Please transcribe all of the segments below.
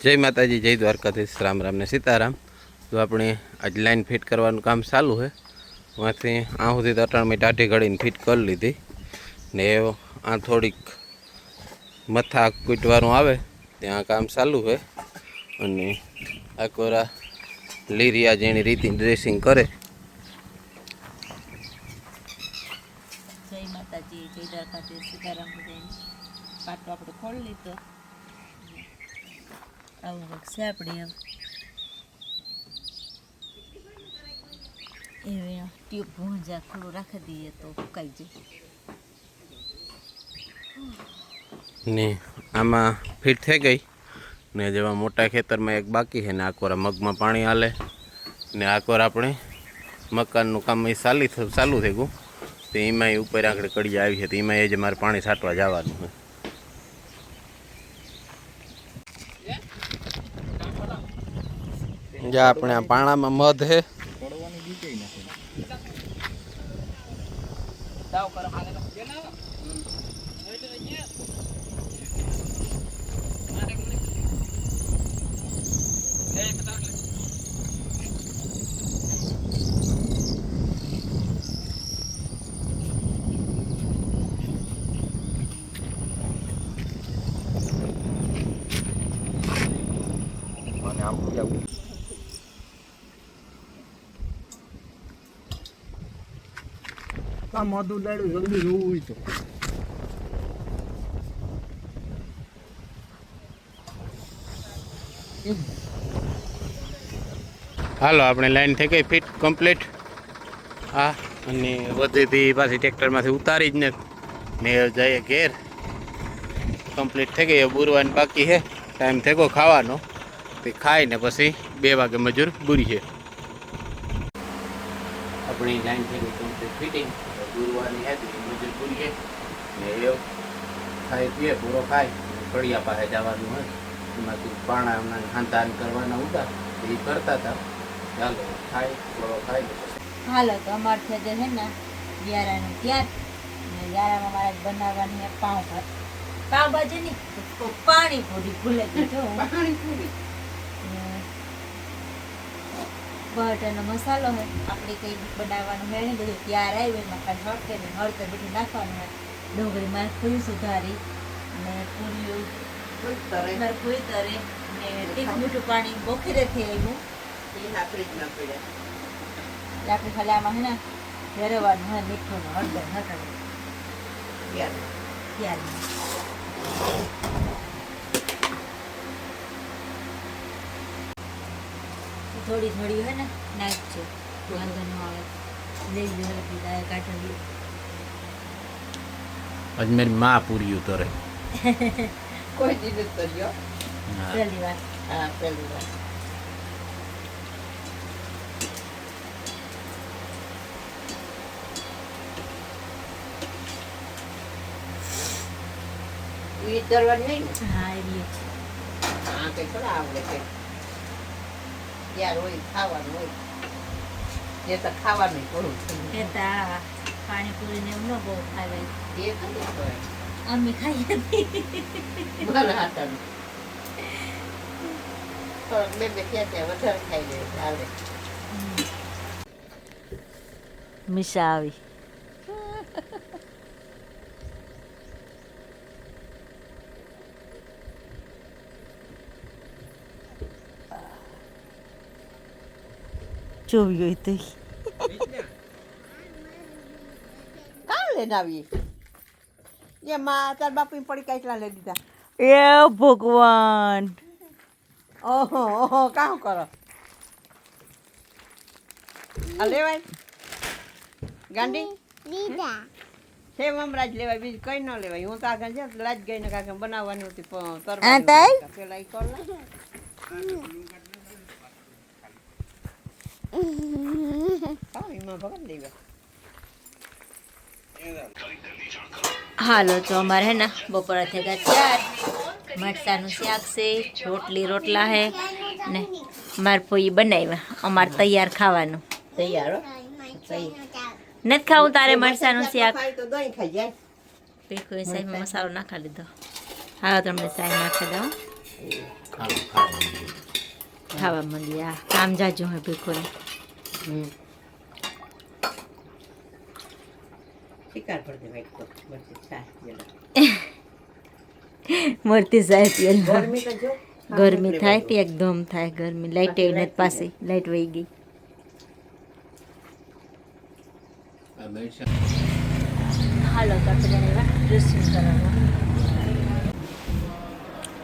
जय माताजी, जय द्वारकाधीश, राम राम ने सीताराम। तो अपने आज लाइन फिट करवानुं काम चालू है। वहाँ से आ सुधी तटाण में टाटी घड़ी फिट कर लीधी ने आ थोड़ीक मथा कूटवानुं आवे त्यां काम चालू है। अने आ कोरा लीरिया जेनी रीति ड्रेसिंग करे। जय माताजी, जय द्वारकाधीश, सीताराम। पाटो આપણે ખોલી લીધો આવું વખશે આપણે હવે ટ્યુબ ભૂંજા ખુલ્લું રાખી દઈએ તો ફૂંકાઈ જાય ने आमा फिट थी गई ने जेवा मोटा खेतर में एक बाकी है ने आकोरा मग में पानी हाले ने आकोरा अपने मकान काम चालू थी गયું तो एम ऊपर आंकड़े कड़ी आई है तो एम जे मारे पानी छाटवा जवानुं है। जा अपने पाणा में मध है मधु लाडू जल्दी रोवू तो हालो अपने लाइन थी गई फिट कम्प्लीट। हाँ अने वधीथी पाછી ट्रेक्टर में उतारी ज ने जाए घेर कम्प्लीट थी गई। बुरवानी बाकी है टाइम थे गो खावानो तो खाई ने पछी 2 वागे मजूर बुरी है। अपनी लाइन थी गई कम्प्लीट फिटिंग बुरवानी है मजूर बुरी है ने खाई पीए पूरो खाई कड़िया पासे जवानुं है एमांथी पाणा हांतान करवाना उता ए करता था। ચાલો ખાઈ થોડો ખાઈ હાલો તો અમારે જે છે ને યારાનું ત્યાર ને યારામાં મારે બનાવવાની છે પાવભાજી ની પાણીપુરી ભૂલે ગઈ પાણીપુરી બટાનો મસાલો છે આપણે કઈ બનાવવાનું છે ને બધું તૈયાર આવ્યું એમાં કાંઈ હળકે ને હળકે બધું નાખવાનું છે ડુંગળીમાં ફૂલ સુધારી ને પૂરીઓ ફૂલ તરે ને તીખું મીઠું પાણી બોખીરેથી આવ્યું આપણે ખાલી આમાં છે ને ફેરવવાનું હોય મીઠું હળદર નકર થોડી થોડી હોય ને નાખજો વાંધો ન આવે લઈ લો પીધા કાઢી અજમેર માં પૂરી ઉતરે કોઈ દીધું કર્યો પહેલી વાર હા પહેલી વાર नहीं हाँ ये हाँ कई थोड़ा आवड़े के यार वही खावा वही ये तो खावा नहीं करूँ कहता पानी पूरी ने न बो खावे ये कहीं तो है अम्मी खाई थी भला हाथा तो मैं क्या क्या वधर खाई ले आवड़े मिशा આવી જોવી હોય તો કામ લેને આવી ये माँ तार बापू पड़ी कैटला ले दीदा એ ભગવાન ओहो ओहो काम करो अले भाई गांडी લીધા सेम हमराज लेवाय बीज कई न लेवाय હું તો આગળ જ લાજ ગઈને કાકે બનાવવાની હતી આ તાઈ? પેલા ઈ કર લે હા ઈમાં ભગત દેવા હાલો તો અમારે હે ને બપોરા થઈ ગયા 4 મરચાનું શાક છે રોટલા હે ને માર પોઈ બનાવ્યા અમારે તૈયાર ખાવાનું તૈયાર હો સહી નથી ખાવું તારે મરચાનું શાક ખાઈ તો દહીં ખાઈ જાય પીખું સાહેબ મસાલો નાખી લીધો હા તમને ચાય નાખી દઉં ખાવા માંડી. આ કામ જાજો હે ભીખોને. શિકાર પર દે વાઈટ પર બસ છાસ જેલા મરતી જાય પીએલ. ગરમી તો જો ગરમી થાય કે એકદમ થાય ગરમી. લાઈટ એવી નથી પાસે, લાઈટ વહી ગઈ. હાલો તો આપણે એવા ડ્રેસિંગ કરાવવા.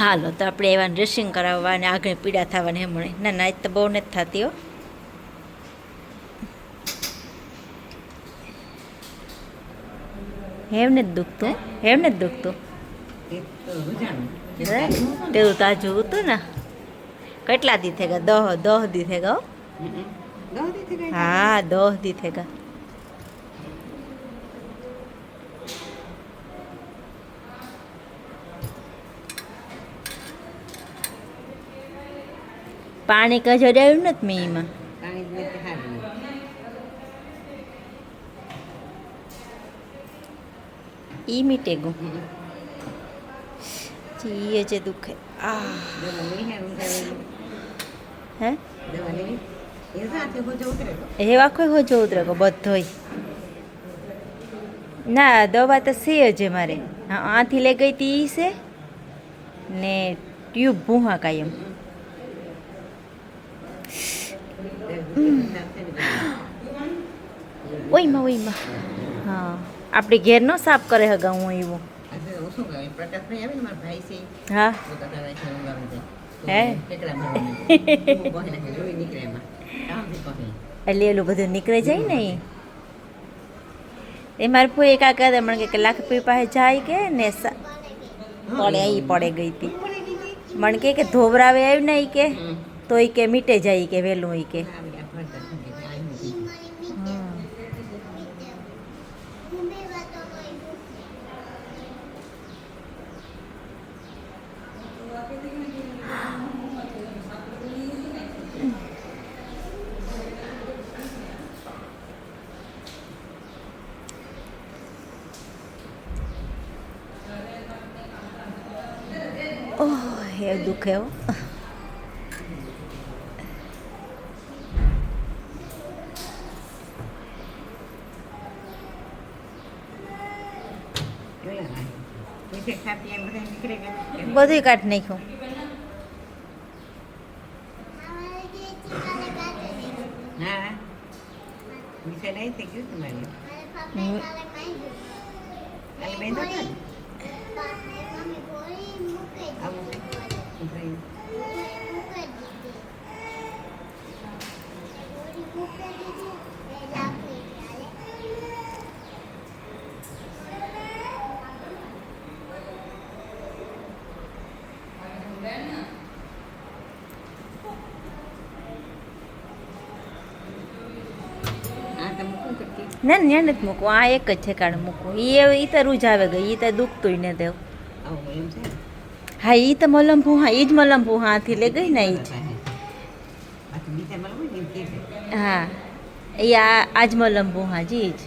હાલો તો આપણે એવા ડ્રેસિંગ કરાવવા અને આગળ પીડા થવાની હમણે. ના ના, આજ તો બહુ નથી થતી હો. હેવ ને જ દુખતું, હેવ ને જ દુખતું. એક તો રૂજાનું તેવું તાજું હતું ને. કેટલા દી થઈ ગયા? 10 દી થઈ ગયા. દોડી થી ગઈ હા 10 દી થઈ ગયા. પાણી કજડાયું નથી મેં એમાં. પાણી દે તે હારું ઈ મીટે ગયું. એ જે દુખે. આ દવા લઈ હે રૂજાનું હે દવા લઈ એ સાથે હોજો ઉતરે તો એ આખો હોજો ઉતરે ગયો બધોય. ના દવા તો છે જ મારે. હા આથી લઈ ગઈ તી ઈ છે ને ટ્યુબ ભૂહા કાયમ. ઓયમાં હા આપણે ઘેર નો સાફ કરે હગા હું એવું. આ શું કહે પ્રકાશભાઈ આવે ને મારા ભાઈ છે હા તો તારા છે ઉગાવી દે હે કેટલા ભરવાનું કોહે ને જોઈ નીકળે એમાં કામ થી કોહે એટલે એલું બધું નીકળી જાય ને ઈ. એ મારે ફોઈ કાકા હતા મને કે લાખ પી પાસે જાય કે ને પડે ઈ પડે ગઈ હતી. મને કે ધોવરાવે આવી ને ઈ કે તો ઈ કે મીટે જાય કે વહેલું ઈ કે. ઓહ એ દુખે હો. બધું કાઢ નાખ્યું. હા મીઠા નહીં થઈ ગયું તમારે કાલે બેન હતા ને આવું ભાઈ ના ત્યાં નથી મૂકવું. આ એક જ ઠેકાણે મૂકવું. એ તો રૂજ આવે ગઈ. એ તો દુખતું ને દેવ. આવું એમ છે હા એ તો મલમભું. હા એ જ મલમભું. હાથી લઈ ગઈ ને એ જ. બાકી બીજા મળવું ને એમ કે હા એ આજ મલમભું. હા જી જ.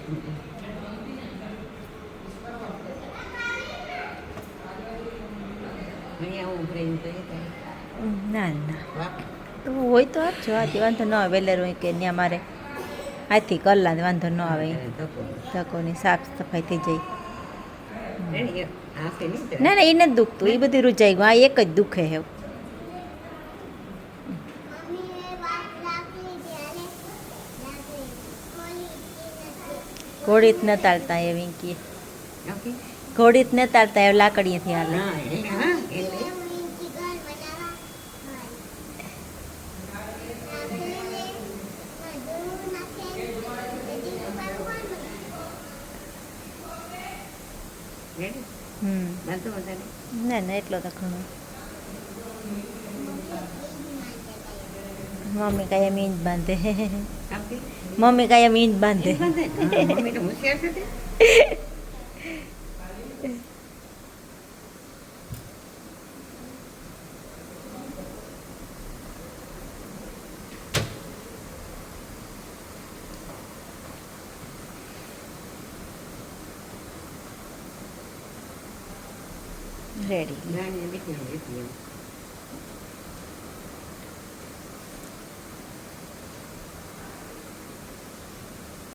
અહીંયા આવું ઉભરાઈને તો એ થાય ના ના વાહ તો હોય તો આપજો. આથી વાંધો ન આવે. વેલેર હોય કે ત્યાં મારે આથી કલાક વાંધો ન આવે. તકોની સાફ સફાઈ થઈ જાય. ના ના એ નથી દુખતું. એ બધી રૂજાઈ ગયું. આ એક જ દુખે હે. ઘોડીત ન તાળતા એ વિંકી. ઘોડીત ન તાળતા એ લાકડીએથી હાલે. ના ના એટલો તો ઘણો. મમ્મી કાયમ ઈંજ બાંધે. મમ્મી કાયમ ઈંજ બાંધે. રેડી.